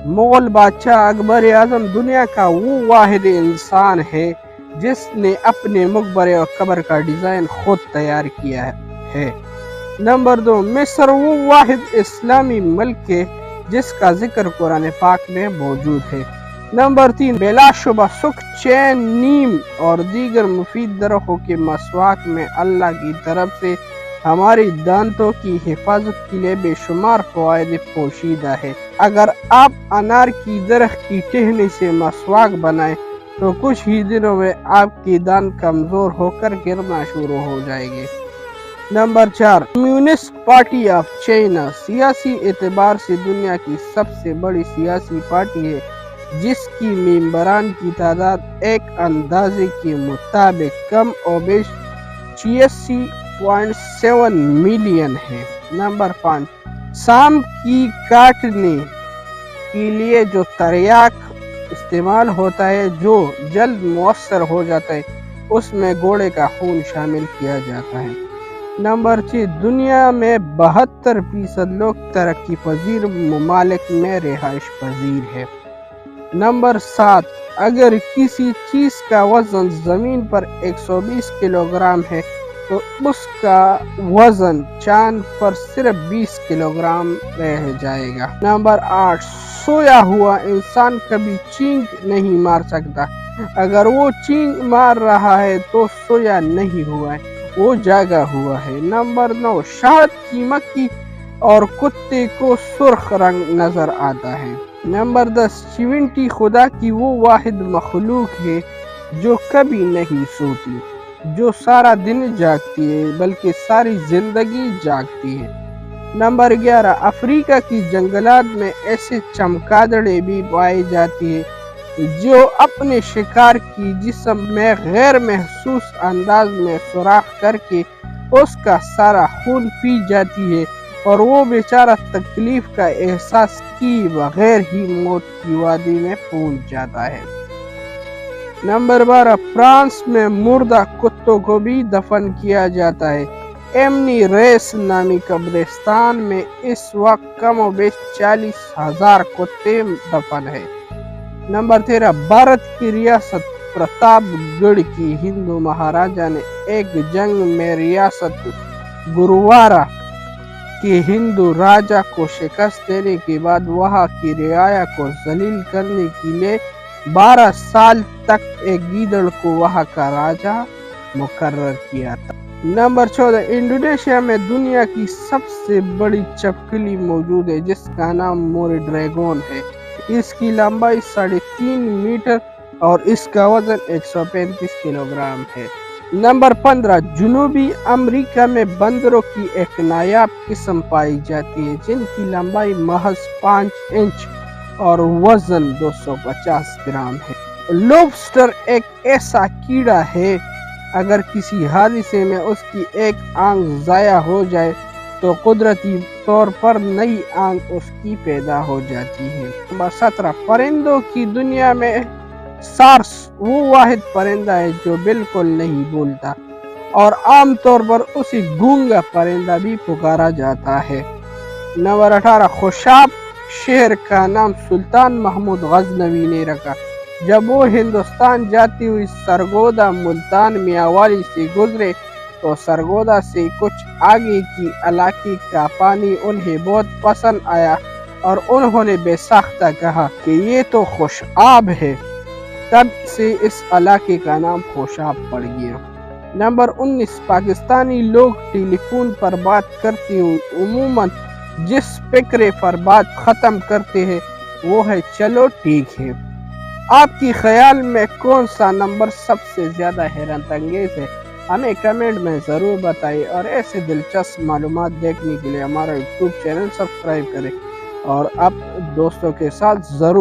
مغل بادشاہ اکبر اعظم دنیا کا وہ واحد انسان ہے جس نے اپنے مقبرے اور قبر کا ڈیزائن خود تیار کیا ہے۔ نمبر 2، مصر وہ واحد اسلامی ملک ہے جس کا ذکر قرآن پاک میں موجود ہے۔ نمبر 3، بلا شبہ سکھ، چین، نیم اور دیگر مفید درختوں کے مسواک میں اللہ کی طرف سے ہماری دانتوں کی حفاظت کے لیے بے شمار فوائد پوشیدہ ہے۔ اگر آپ انار کی درخت کی ٹہنی سے مسواک بنائیں تو کچھ ہی دنوں میں آپ کی دانت کمزور ہو کر گرنا شروع ہو جائے گی۔ Number 4، communist party of China سیاسی اعتبار سے دنیا کی سب سے بڑی سیاسی پارٹی ہے، جس کی ممبران کی تعداد ایک اندازے کے مطابق کم و بیش 86.7 ملین ہے۔ نمبر 5، سام کی کاٹنے کے لیے جو تریاک استعمال ہوتا ہے جو جلد مؤثر ہو جاتا ہے، اس میں گھوڑے کا خون شامل کیا جاتا ہے۔ نمبر 6، دنیا میں 72% لوگ ترقی پذیر ممالک میں رہائش پذیر ہے۔ نمبر 7، اگر کسی چیز کا وزن زمین پر 120 کلو گرام ہے تو اس کا وزن چاند پر صرف 20 کلو گرام رہ جائے گا۔ نمبر 8، سویا ہوا انسان کبھی چینک نہیں مار سکتا، اگر وہ چینک مار رہا ہے تو سویا نہیں ہوا ہے، وہ جاگا ہوا ہے۔ نمبر 9، شہد کی مکھی اور کتے کو سرخ رنگ نظر آتا ہے۔ نمبر 10، چیونٹی خدا کی وہ واحد مخلوق ہے جو کبھی نہیں سوتی، جو سارا دن جاگتی ہے بلکہ ساری زندگی جاگتی ہے۔ نمبر 11، افریقہ کی جنگلات میں ایسے چمگادڑے بھی پائی جاتی ہیں جو اپنے شکار کی جسم میں غیر محسوس انداز میں سوراخ کر کے اس کا سارا خون پی جاتی ہے اور وہ بیچارہ تکلیف کا احساس کیے بغیر ہی موت کی وادی میں پہنچ جاتا ہے۔ نمبر 12، فرانس میں مردہ کتوں کو بھی دفن کیا جاتا ہے۔ ایمنی ریس نامی قبرستان میں اس وقت کم و بیش 40,000 کتے دفن ہیں۔ نمبر 13، بھارت کی ریاست پرتاپ گڑھ کی ہندو مہاراجا نے ایک جنگ میں ریاست گرووارا کے ہندو راجا کو شکست دینے کے بعد وہاں کی رعایا کو ذلیل کرنے کے لیے 12 سال تک ایک گیدڑ کو وہاں کا راجا مقرر کیا تھا۔ نمبر 14، انڈونیشیا میں دنیا کی سب سے بڑی چھپکلی موجود ہے جس کا نام موری ڈریگون ہے۔ اس کی لمبائی 3.5 میٹر اور اس کا وزن 135 کلو گرام ہے۔ نمبر 15، جنوبی امریکہ میں بندروں کی ایک نایاب قسم پائی جاتی ہے جن کی لمبائی محض 5 انچ اور وزن 250 گرام ہے۔ لوبسٹر ایک ایسا کیڑا ہے، اگر کسی حادثے میں اس کی ایک آنکھ ضائع ہو جائے تو قدرتی طور پر نئی آنکھ اس کی پیدا ہو جاتی ہے۔ نمبر 17، پرندوں کی دنیا میں سارس وہ واحد پرندہ ہے جو بالکل نہیں بولتا اور عام طور پر اسے گونگا پرندہ بھی پکارا جاتا ہے۔ نمبر 18، خوشاب شہر کا نام سلطان محمود غزنوی نے رکھا جب وہ ہندوستان جاتی ہوئی سرگودا ملتان میاوالی سے گزرے تو سرگودا سے کچھ آگے کی علاقے کا پانی انہیں بہت پسند آیا اور انہوں نے بے ساختہ کہا کہ یہ تو خوشاب ہے، تب سے اس علاقے کا نام خوشاب پڑ گیا۔ نمبر 19، پاکستانی لوگ ٹیلی فون پر بات کرتے ہوئے عموماً جس فقرے پر بات ختم کرتے ہیں وہ ہے چلو ٹھیک ہے۔ آپ کی خیال میں کون سا نمبر سب سے زیادہ حیرت انگیز ہے؟ ہمیں کمنٹ میں ضرور بتائیے اور ایسے دلچسپ معلومات دیکھنے کے لیے ہمارا یوٹیوب چینل سبسکرائب کریں اور آپ دوستوں کے ساتھ ضرور